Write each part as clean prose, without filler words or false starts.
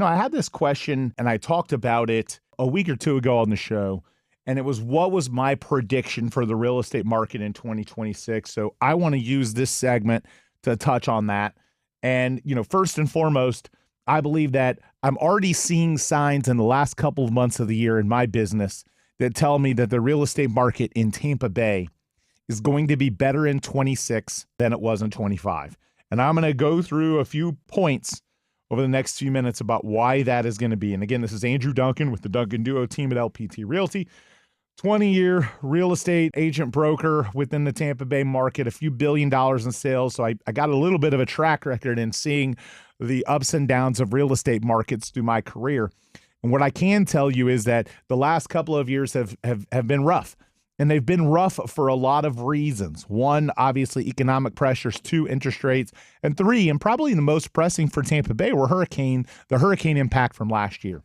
I had this question and I talked about it a week or two ago on the show, and it was what was my prediction for the real estate market in 2026. So I want to use this segment to touch on that. And, first and foremost, I believe that I'm already seeing signs in the last couple of months of the year in my business that tell me that the real estate market in Tampa Bay is going to be better in 26 than it was in 25. And I'm going to go through a few points over the next few minutes about why that is going to be. And again, this is Andrew Duncan with the Duncan Duo team at LPT Realty, 20-year real estate agent broker within the Tampa Bay market, a few $1 billion in sales. So I got a little bit of a track record in seeing the ups and downs of real estate markets through my career. And what I can tell you is that the last couple of years have been rough. And they've been rough for a lot of reasons. One, obviously, economic pressures. Two, interest rates. And three, and probably the most pressing for Tampa Bay, were the hurricane impact from last year.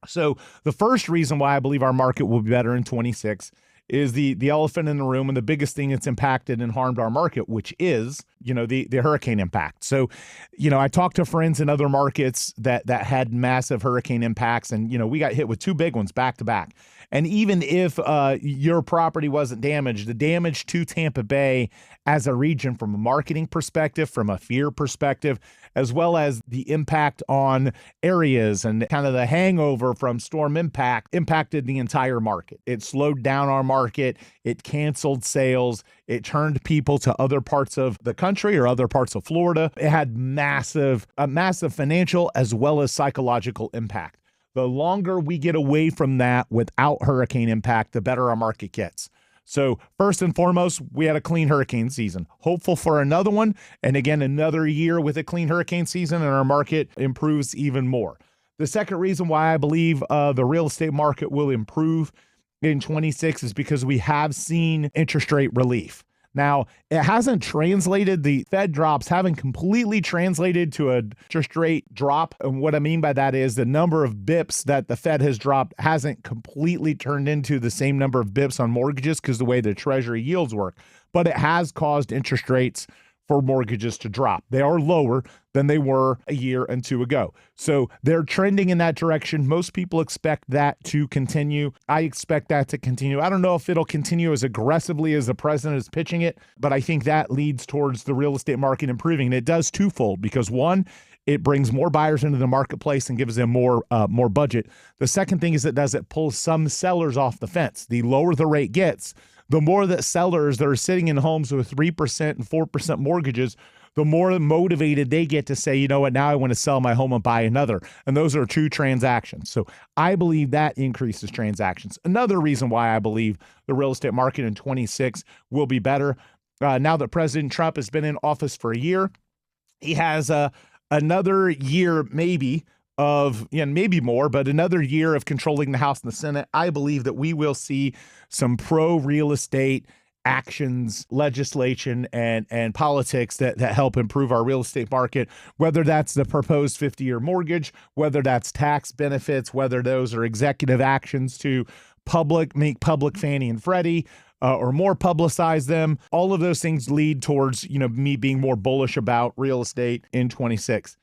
So the first reason why I believe our market will be better in 26 is the elephant in the room and the biggest thing that's impacted and harmed our market, which is, the hurricane impact. So, I talked to friends in other markets that had massive hurricane impacts, and, we got hit with two big ones back to back. And even if your property wasn't damaged, the damage to Tampa Bay as a region from a marketing perspective, from a fear perspective, as well as the impact on areas and kind of the hangover from storm impact impacted the entire market. It slowed down our market. It canceled sales. It turned people to other parts of the country or other parts of Florida. It had a massive financial as well as psychological impact. The longer we get away from that without hurricane impact, the better our market gets. So first and foremost, we had a clean hurricane season. Hopeful for another one. And again, another year with a clean hurricane season and our market improves even more. The second reason why I believe the real estate market will improve in 26 is because we have seen interest rate relief. Now, it hasn't translated, the Fed drops haven't completely translated to an interest rate drop. And what I mean by that is the number of bips that the Fed has dropped hasn't completely turned into the same number of bips on mortgages because the way the Treasury yields work. But it has caused interest rates for mortgages to drop. They are lower than they were a year and two ago. So they're trending in that direction. Most people expect that to continue. I expect that to continue. I don't know if it'll continue as aggressively as the president is pitching it, but I think that leads towards the real estate market improving. And it does twofold because one, it brings more buyers into the marketplace and gives them more budget. The second thing is it pulls some sellers off the fence. The lower the rate gets, the more that sellers that are sitting in homes with 3% and 4% mortgages, the more motivated they get to say, you know what, now I want to sell my home and buy another. And those are two transactions. So I believe that increases transactions. Another reason why I believe the real estate market in 26 will be better. Now that President Trump has been in office for a year, he has another year maybe of, maybe more, but another year of controlling the House and the Senate. I believe that we will see some pro-real estate actions, legislation, and politics that help improve our real estate market, whether that's the proposed 50-year mortgage, whether that's tax benefits, whether those are executive actions to make public Fannie and Freddie, or more publicize them. All of those things lead towards, me being more bullish about real estate in 26.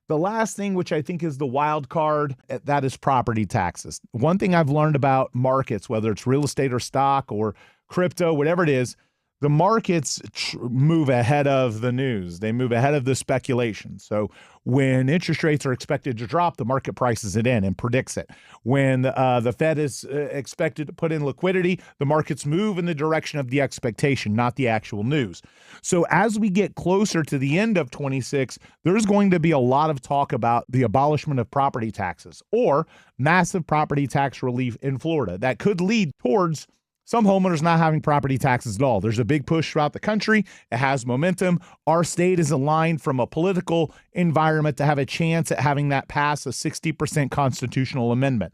The last thing, which I think is the wild card, that is property taxes. One thing I've learned about markets, whether it's real estate or stock or crypto, whatever it is, the markets move ahead of the news. They move ahead of the speculation. So when interest rates are expected to drop, the market prices it in and predicts it. When the Fed is expected to put in liquidity, the markets move in the direction of the expectation, not the actual news. So as we get closer to the end of 26, there's going to be a lot of talk about the abolishment of property taxes or massive property tax relief in Florida that could lead towards some homeowners not having property taxes at all. There's a big push throughout the country. It has momentum. Our state is aligned from a political environment to have a chance at having that pass a 60% constitutional amendment.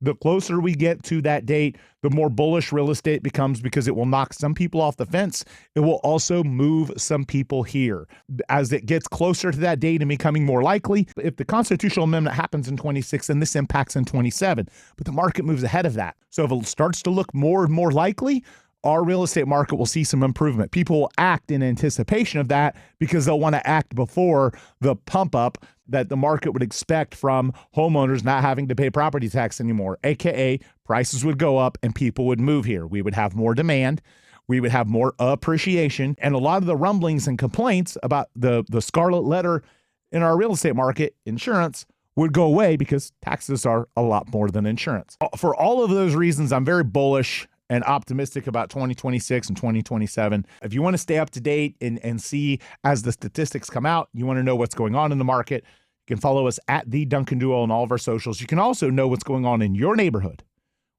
The closer we get to that date, the more bullish real estate becomes because it will knock some people off the fence. It will also move some people here. As it gets closer to that date and becoming more likely, if the constitutional amendment happens in 26, then this impacts in 27. But the market moves ahead of that. So if it starts to look more and more likely, our real estate market will see some improvement. People will act in anticipation of that because they'll want to act before the pump up that the market would expect from homeowners not having to pay property tax anymore, aka prices would go up and people would move here. We would have more demand. We would have more appreciation. And a lot of the rumblings and complaints about the scarlet letter in our real estate market, insurance, would go away because taxes are a lot more than insurance. For all of those reasons, I'm very bullish and optimistic about 2026 and 2027. If you want to stay up to date and see as the statistics come out, you want to know what's going on in the market, you can follow us at The Duncan Duo on all of our socials. You can also know what's going on in your neighborhood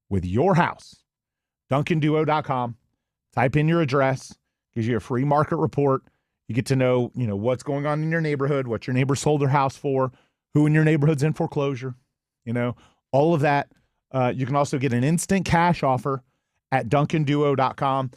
with your house. DuncanDuo.com. Type in your address, gives you a free market report. You get to know, what's going on in your neighborhood, what your neighbor sold their house for, who in your neighborhood's in foreclosure, all of that. You can also get an instant cash offer at DuncanDuo.com.